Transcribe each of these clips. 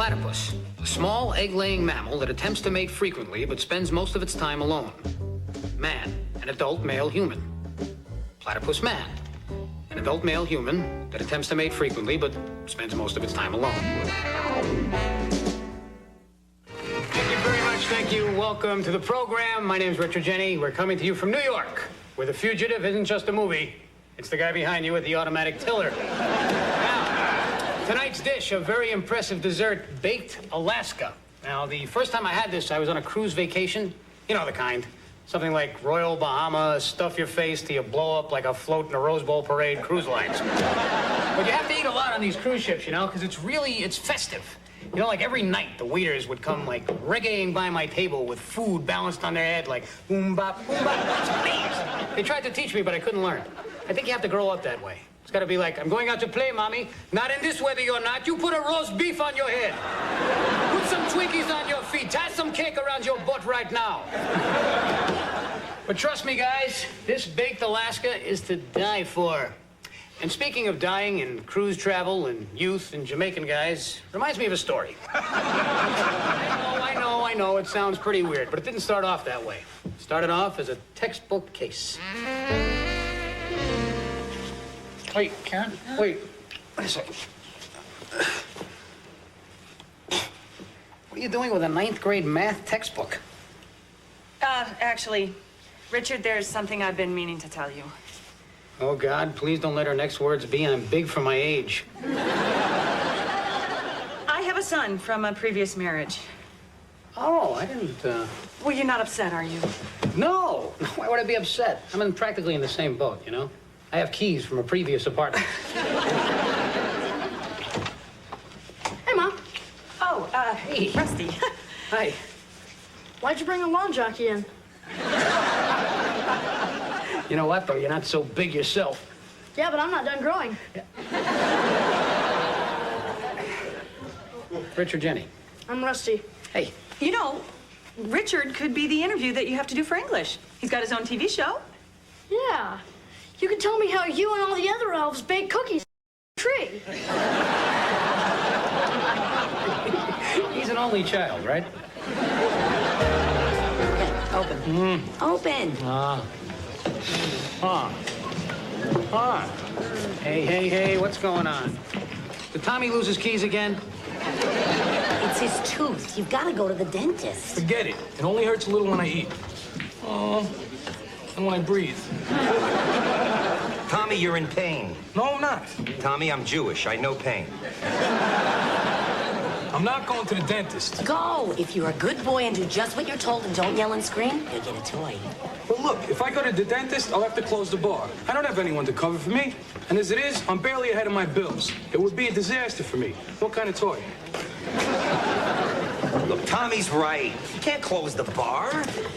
Platypus, a small egg-laying mammal that attempts to mate frequently but spends most of its time alone. Man, an adult male human. Platypus man, an adult male human that attempts to mate frequently but spends most of its time alone. Thank you very much. Thank you. Welcome to the program. My name is Richard Jenny. We're coming to you from New York, where The Fugitive isn't just a movie. It's the guy behind you with the automatic tiller. Now, tonight's dish, a very impressive dessert, baked Alaska. Now, the first time I had this, I was on a cruise vacation. You know the kind. Something like Royal Bahamas, stuff your face till you blow up like a float in a Rose Bowl parade, cruise lines. But you have to eat a lot on these cruise ships, you know, because it's festive. You know, like every night, the waiters would come, like, reggaeing by my table with food balanced on their head, like, boom, bop, boom, bop. It's amazing. They tried to teach me, but I couldn't learn. I think you have to grow up that way. It's got to be like, I'm going out to play, Mommy. Not in this weather, you're not. You put a roast beef on your head. Put some Twinkies on your feet. Tie some cake around your butt right now. But trust me, guys, this baked Alaska is to die for. And speaking of dying and cruise travel and youth and Jamaican guys, reminds me of a story. I know, it sounds pretty weird, but it didn't start off that way. It started off as a textbook case. Wait, Karen, wait a second. What are you doing with a 9th grade math textbook? Actually, Richard, there's something I've been meaning to tell you. Oh, God, please don't let her next words be, I'm big for my age. I have a son from a previous marriage. Oh, I didn't, Well, you're not upset, are you? No, why would I be upset? I'm practically in the same boat, you know? I have keys from a previous apartment. Hey, Mom. Oh, hey, Rusty. Hi. Why'd you bring a lawn jockey in? You know what, though? You're not so big yourself. Yeah, but I'm not done growing. Richard Jenny. I'm Rusty. Hey. You know, Richard could be the interview that you have to do for English. He's got his own TV show. Yeah. You can tell me how you and all the other elves bake cookies in a tree. He's an only child, right? Open. Open. Hey, what's going on? Did Tommy lose his keys again? It's his tooth. You've got to go to the dentist. Forget it. It only hurts a little when I eat. And when I breathe. Tommy, you're in pain. No, I'm not. Tommy, I'm Jewish. I know pain. I'm not going to the dentist. Go. If you're a good boy and do just what you're told and don't yell and scream, you'll get a toy. But look, if I go to the dentist, I'll have to close the bar. I don't have anyone to cover for me. And as it is, I'm barely ahead of my bills. It would be a disaster for me. What kind of toy? Look, Tommy's right. You can't close the bar.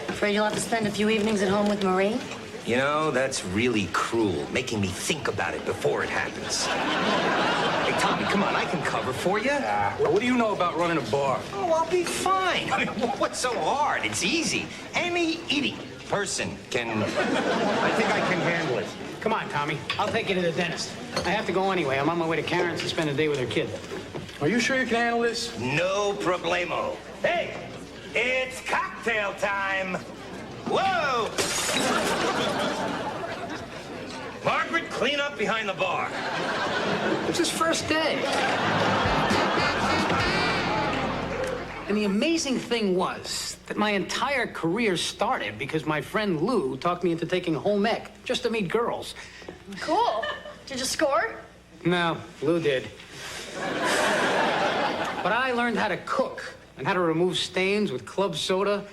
Afraid you'll have to spend a few evenings at home with Marie? You know, that's really cruel, making me think about it before it happens. Hey, Tommy, come on, I can cover for you. Well, what do you know about running a bar? Oh, I'll be fine. I mean, what's so hard? It's easy. Any idiot person can... I think I can handle it. Come on, Tommy. I'll take you to the dentist. I have to go anyway. I'm on my way to Karen's to spend a day with her kid. Are you sure you can handle this? No problemo. Hey, it's cocktail time. Whoa! Margaret, clean up behind the bar. It's his first day. And the amazing thing was that my entire career started because my friend Lou talked me into taking home ec just to meet girls. Cool. Did you score? No, Lou did. But I learned how to cook and how to remove stains with club soda.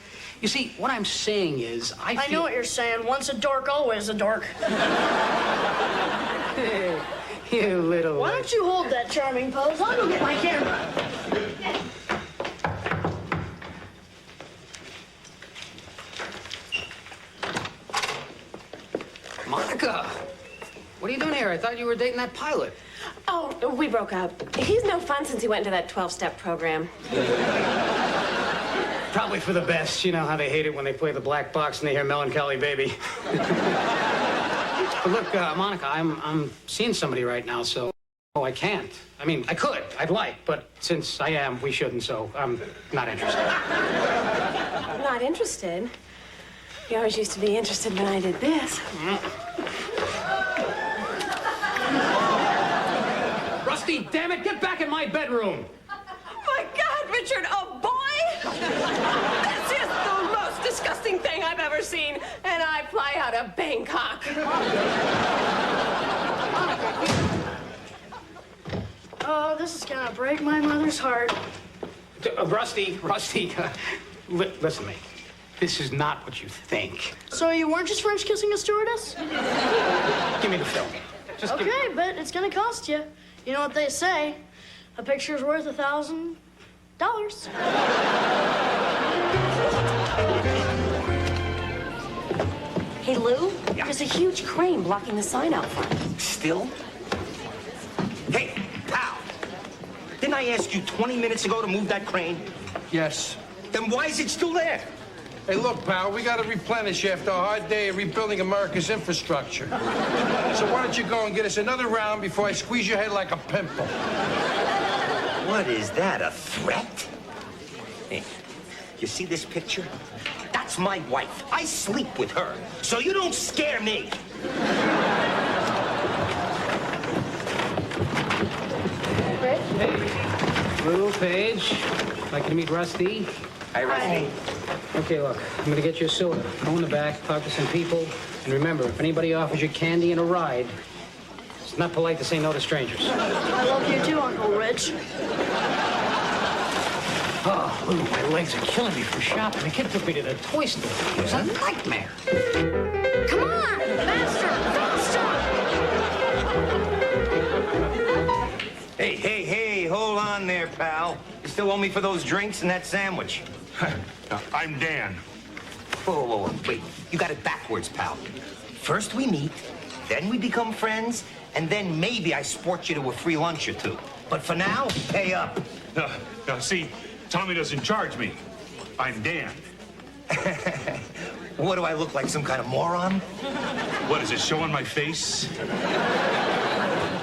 You see, what I'm saying is, I know what you're saying. Once a dork, always a dork. Hey, you little... Why don't you hold that charming pose? I'll go get my camera. Monica, what are you doing here? I thought you were dating that pilot. Oh, we broke up. He's no fun since he went into that 12-step program. Probably for the best. You know how they hate it when they play the black box and they hear Melancholy Baby. But look, Monica, I'm seeing somebody right now, so... Oh, I can't. I mean, I could. I'd like, but since I am, we shouldn't, so I'm not interested. Not interested? You always used to be interested when I did this. Rusty, damn it, get back in my bedroom! My God, Richard, a boy? This is the most disgusting thing I've ever seen, and I fly out of Bangkok. Oh, this is gonna break my mother's heart. Rusty, listen to me. This is not what you think. So you weren't just French kissing a stewardess? Give me the film. Just give Okay, but it's gonna cost you. You know what they say? A picture's worth $1,000. Hey, Lou, there's a huge crane blocking the sign out front. Still? Hey, pal. Didn't I ask you 20 minutes ago to move that crane? Yes. Then why is it still there? Hey, look, pal, we got to replenish after a hard day of rebuilding America's infrastructure. So why don't you go and get us another round before I squeeze your head like a pimple? What is that, a threat? Hey, you see this picture? That's my wife. I sleep with her, so you don't scare me. Hey, Lou, Paige. Like to meet Rusty? Hi, Rusty. Okay, look, I'm gonna get you a soda. Go in the back, talk to some people, and remember, if anybody offers you candy and a ride, it's not polite to say no to strangers. I love you too, Uncle Rich. Oh, Lou, my legs are killing me from shopping. The kid took me to the toy store. It was a nightmare. Come on, faster, faster! Hey, hold on there, pal. You still owe me for those drinks and that sandwich. I'm Dan. Whoa, wait. You got it backwards, pal. First we meet, then we become friends, and then maybe I sport you to a free lunch or two. But for now, pay up. Now, see, Tommy doesn't charge me. I'm Dan. What do I look like, some kind of moron? What, is it showing my face?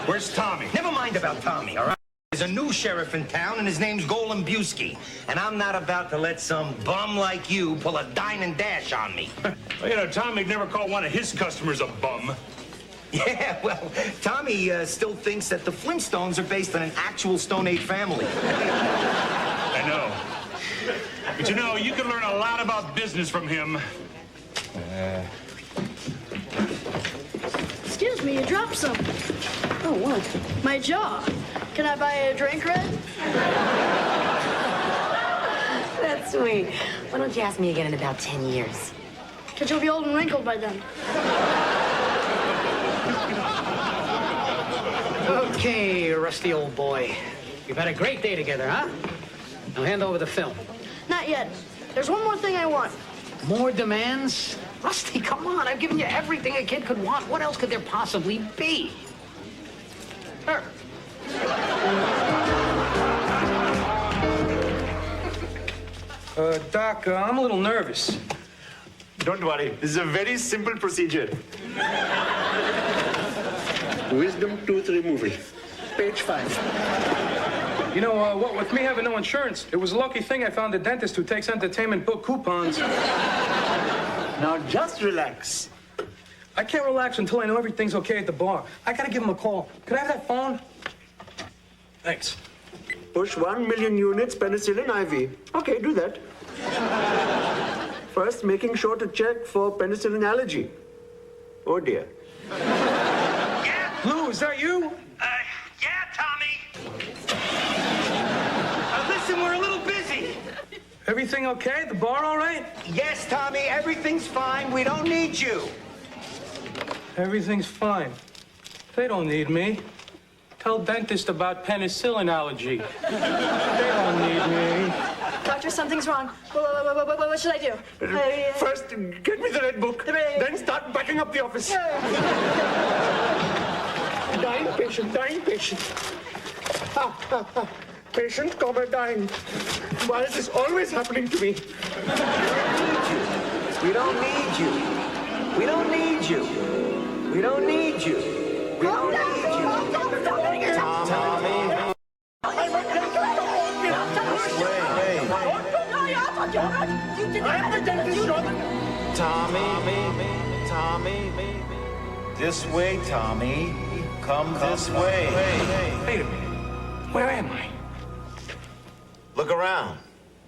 Where's Tommy? Never mind about Tommy, all right? There's a new sheriff in town, and his name's Golem Busky. And I'm not about to let some bum like you pull a dine and dash on me. Well, you know, Tommy'd never call one of his customers a bum. Yeah, well, Tommy still thinks that the Flintstones are based on an actual Stone Age family. I know. But you know, you can learn a lot about business from him. Excuse me, you dropped some. Oh, what? My jaw. Can I buy a drink, Red? That's sweet. Why don't you ask me again in about 10 years? Because you'll be old and wrinkled by then. Okay, Rusty, old boy. You've had a great day together, huh? Now hand over the film. Not yet. There's one more thing I want. More demands? Rusty, come on. I've given you everything a kid could want. What else could there possibly be? Her. Doc, I'm a little nervous. Don't worry, this is a very simple procedure. Wisdom tooth removal. Page 5. You know, what with me having no insurance, it was a lucky thing I found a dentist who takes entertainment book coupons. Now just relax. I can't relax until I know everything's okay at the bar. I gotta give him a call. Could I have that phone? Thanks. Push 1 million units penicillin IV. Okay, do that. First, making sure to check for penicillin allergy. Oh dear. Lou, is that you? Yeah, Tommy. Listen, we're a little busy. Everything okay? The bar all right? Yes, Tommy, everything's fine. We don't need you. Everything's fine. They don't need me. Tell dentist about penicillin allergy. They don't need me. Doctor, something's wrong. What should I do? First, get me the red book. Then start backing up the office. Dying patient, dying patient. Patient, dying. Why is this always happening to me? We don't need you. We don't need you. We don't need you. We don't need you. Tommy. Tommy. This way, Tommy. Come this way. Wait a minute. Where am I? Look around.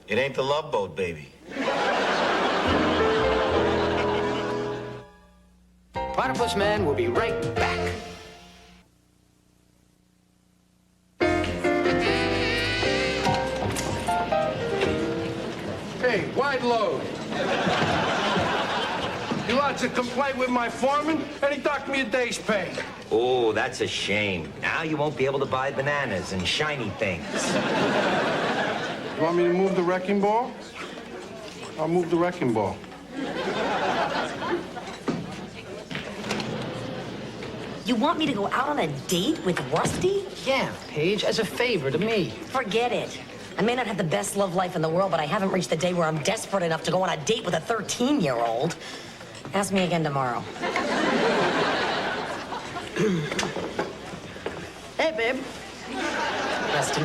It ain't the Love Boat, baby. Platypus Man will be right back. Hey, wide load. You want to complain with my foreman, and he docked me a day's pay. Oh, that's a shame. Now you won't be able to buy bananas and shiny things. You want me to move the wrecking ball? I'll move the wrecking ball. You want me to go out on a date with Rusty? Yeah, Paige, as a favor to me. Forget it. I may not have the best love life in the world, but I haven't reached the day where I'm desperate enough to go on a date with a 13-year-old. Ask me again tomorrow. Hey, babe. Rusty,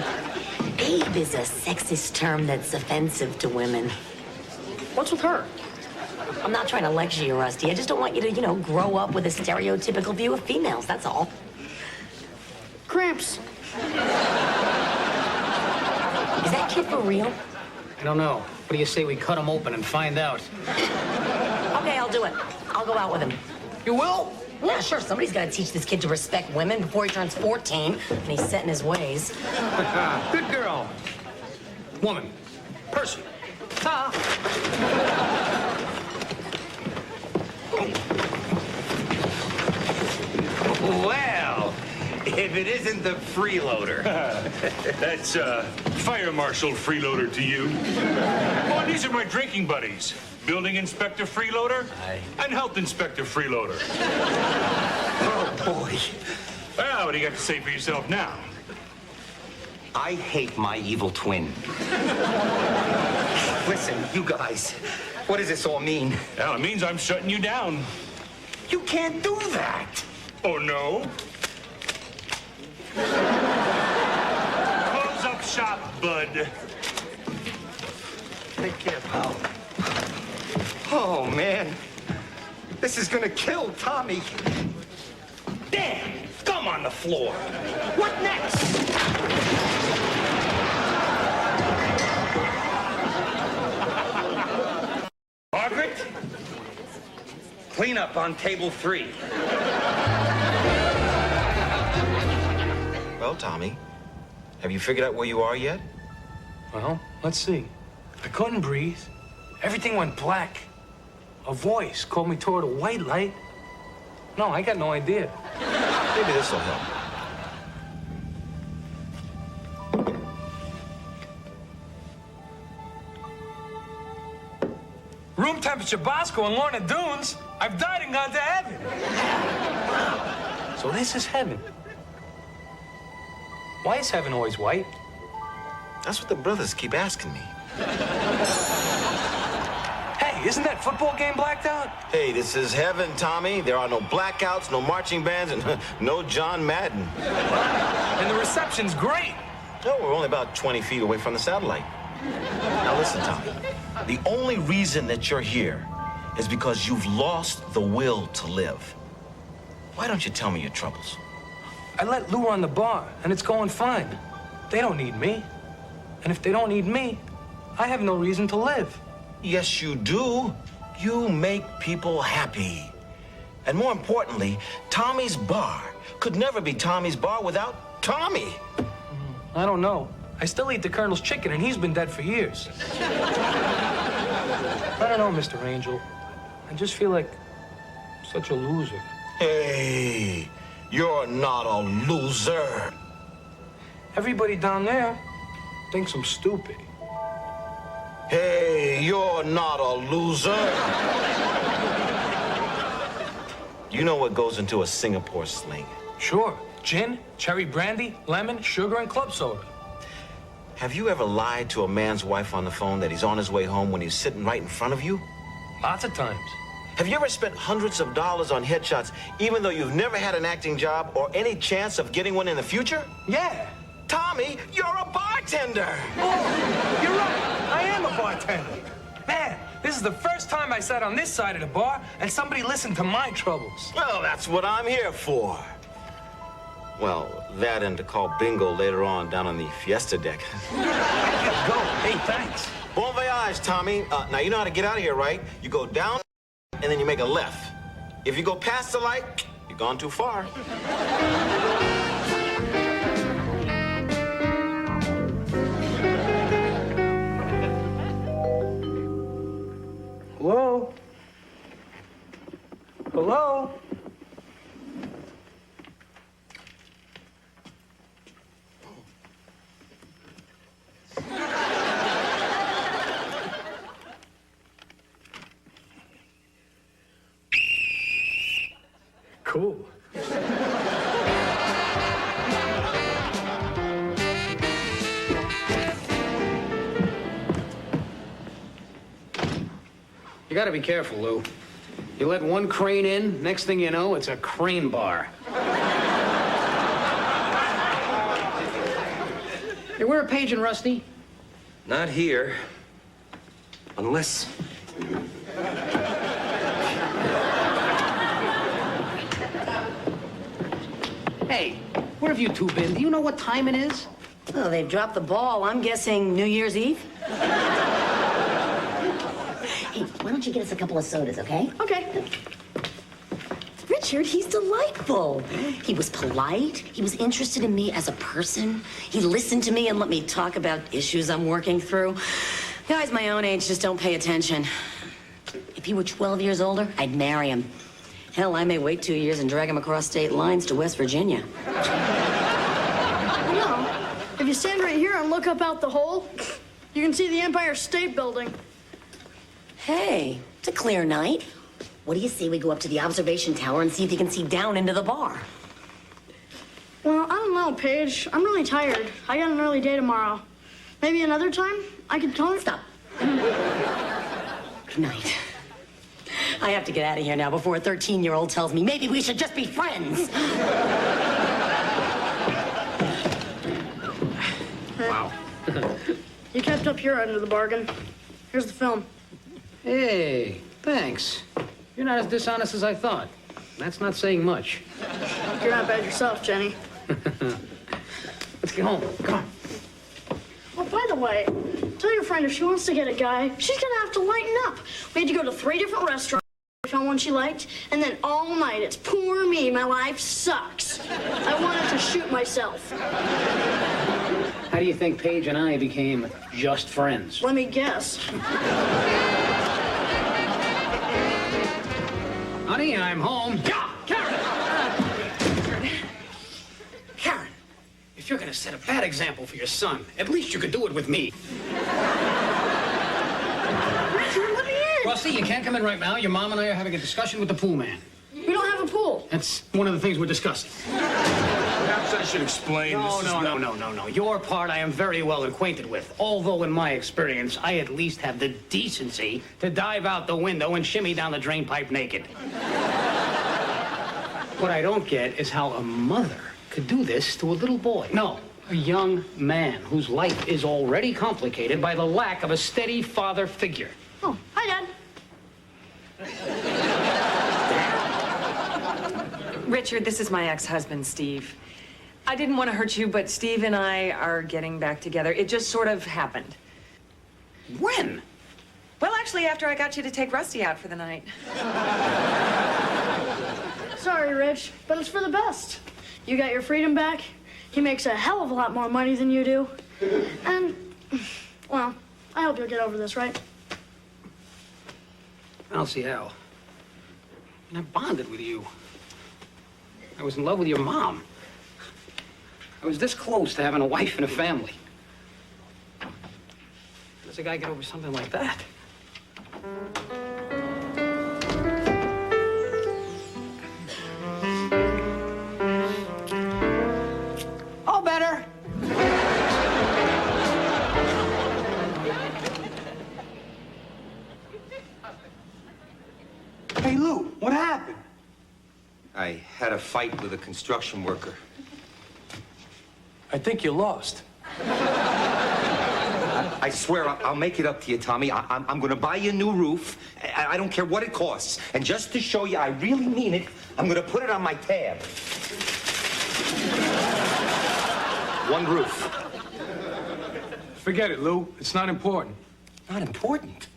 babe is a sexist term that's offensive to women. What's with her? I'm not trying to lecture you, Rusty. I just don't want you to, grow up with a stereotypical view of females, that's all. Cramps. Is that kid for real? I don't know. What do you say we cut him open and find out? Okay, I'll do it. I'll go out with him. You will? Yeah, sure. Somebody's got to teach this kid to respect women before he turns 14, and he's set in his ways. Good girl. Woman. Person. Ta. Well, if it isn't the freeloader. That's fire marshal freeloader to you. Oh, these are my drinking buddies. Building inspector freeloader and health inspector freeloader. Oh, boy. Well, what do you got to say for yourself now? I hate my evil twin. Listen, you guys, what does this all mean? Well, it means I'm shutting you down. You can't do that. Oh, no? Close up shop, bud. Take care, pal. Oh, man. This is gonna kill Tommy. Damn! Scum on the floor. What next? Margaret? Clean up on table 3. Well, Tommy, have you figured out where you are yet? Well, let's see. I couldn't breathe. Everything went black. A voice called me toward a white light. No, I got no idea. Maybe this will help. Room temperature Bosco and Lorna Dunes. I've died and gone to heaven. So this is heaven. Why is heaven always white? That's what the brothers keep asking me. Hey, isn't that football game blacked out? Hey, this is heaven, Tommy. There are no blackouts, no marching bands, and no John Madden. And the reception's great. No, we're only about 20 feet away from the satellite. Now listen, Tommy. The only reason that you're here is because you've lost the will to live. Why don't you tell me your troubles? I let Lou run the bar, and it's going fine. They don't need me. And if they don't need me, I have no reason to live. Yes, you do. You make people happy. And more importantly, Tommy's bar could never be Tommy's bar without Tommy. I don't know. I still eat the Colonel's chicken, and he's been dead for years. I don't know, Mr. Angel. I just feel like such a loser. Hey, you're not a loser. Everybody down there thinks I'm stupid. Hey, you're not a loser. You know what goes into a Singapore sling? Sure. Gin, cherry brandy, lemon, sugar, and club soda. Have you ever lied to a man's wife on the phone that he's on his way home when he's sitting right in front of you? Lots of times. Have you ever spent hundreds of dollars on headshots even though you've never had an acting job or any chance of getting one in the future? Yeah. Tommy, you're a bartender. Oh. bartender. Man, this is the first time I sat on this side of the bar and somebody listened to my troubles. Well, that's what I'm here for. Well, that and to call bingo later on down on the fiesta deck. I gotta go. Hey, thanks. Bon voyage, Tommy. Now, you know how to get out of here, right? You go down, and then you make a left. If you go past the light, you've gone too far. Hello? Hello? Cool. You gotta be careful, Lou. You let one crane in, next thing you know, it's a crane bar. Hey, where are Paige and Rusty? Not here. Unless... Hey, where have you two been? Do you know what time it is? Oh, they've dropped the ball. I'm guessing New Year's Eve? Hey, why don't you get us a couple of sodas, okay? Okay. Richard, he's delightful. He was polite. He was interested in me as a person. He listened to me and let me talk about issues I'm working through. Guys my own age just don't pay attention. If he were 12 years older, I'd marry him. Hell, I may wait 2 years and drag him across state lines to West Virginia. No. If you stand right here and look up out the hole, you can see the Empire State Building. Hey, it's a clear night. What do you say we go up to the observation tower and see if you can see down into the bar? Well, I don't know, Paige. I'm really tired. I got an early day tomorrow. Maybe another time I could tell her. Stop. Good night. I have to get out of here now before a 13-year-old tells me maybe we should just be friends. Wow. You kept up your end of the bargain. Here's the film. Hey, thanks. You're not as dishonest as I thought. That's not saying much. You're not bad yourself, Jenny. Let's get home. Come on. Oh, by the way, tell your friend if she wants to get a guy, she's gonna have to lighten up. We had to go to 3 different restaurants. We found one she liked, and then all night it's poor me. My life sucks. I wanted to shoot myself. How do you think Paige and I became just friends? Let me guess. Honey, I'm home. Yeah, Karen! Karen, if you're gonna set a bad example for your son, at least you could do it with me. Richard, let me in. Rusty, you can't come in right now. Your mom and I are having a discussion with the pool man. We don't have a pool. That's one of the things we're discussing. Perhaps I should explain. No. This is not- Your part I am very well acquainted with. Although, in my experience, I at least have the decency to dive out the window and shimmy down the drain pipe naked. What I don't get is how a mother could do this to a little boy. No, a young man whose life is already complicated by the lack of a steady father figure. Oh, hi, Dad. Richard, this is my ex-husband, Steve. I didn't want to hurt you, but Steve and I are getting back together. It just sort of happened. When? Well, actually, after I got you to take Rusty out for the night. Sorry, Rich, but it's for the best. You got your freedom back. He makes a hell of a lot more money than you do. And, well, I hope you'll get over this, right? I don't see how. I bonded with you. I was in love with your mom. I was this close to having a wife and a family. How does a guy get over something like that? All better. Hey, Lou, what happened? I had a fight with a construction worker. I think you lost. I swear I'll make it up to you, Tommy. I'm going to buy you a new roof. I don't care what it costs. And just to show you I really mean it, I'm going to put it on my tab. One roof. Forget it, Lou. It's not important. Not important?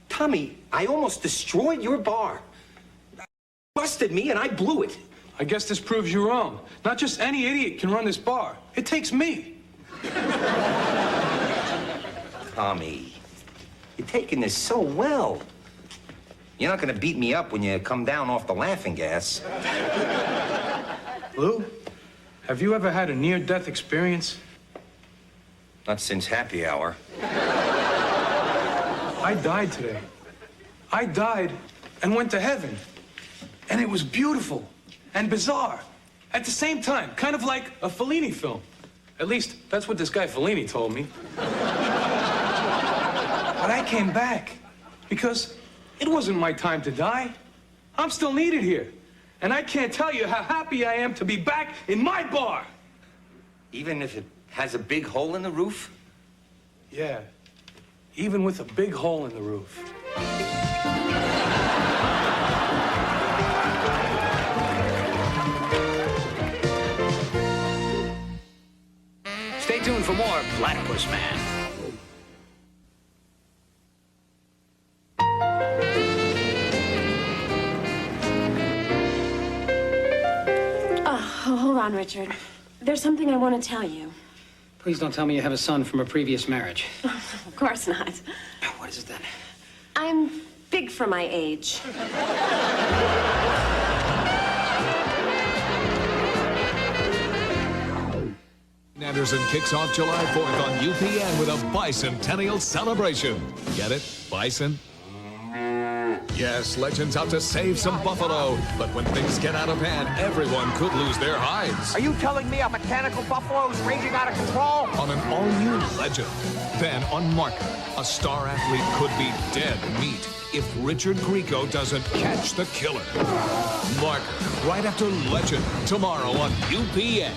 Tommy, I almost destroyed your bar. Busted me and I blew it. I guess this proves you wrong. Not just any idiot can run this bar. It takes me. Tommy, you're taking this so well. You're not going to beat me up when you come down off the laughing gas. Lou, have you ever had a near-death experience? Not since happy hour. I died today. I died and went to heaven. And it was beautiful and bizarre at the same time, kind of like a Fellini film. At least, that's what this guy Fellini told me. But I came back because it wasn't my time to die. I'm still needed here. And I can't tell you how happy I am to be back in my bar. Even if it has a big hole in the roof? Yeah, even with a big hole in the roof. Stay tuned for more Platypus Man. Hold on, Richard. There's something I want to tell you. Please don't tell me you have a son from a previous marriage. Of course not. What is it then? I'm big for my age. Anderson kicks off July 4th on UPN with a bicentennial celebration. Get it? Bison? Yes, Legend's out to save some buffalo. But when things get out of hand, everyone could lose their hides. Are you telling me a mechanical buffalo is raging out of control? On an all-new Legend. Then on Marker, a star athlete could be dead meat if Richard Grieco doesn't catch the killer. Marker, right after Legend, tomorrow on UPN.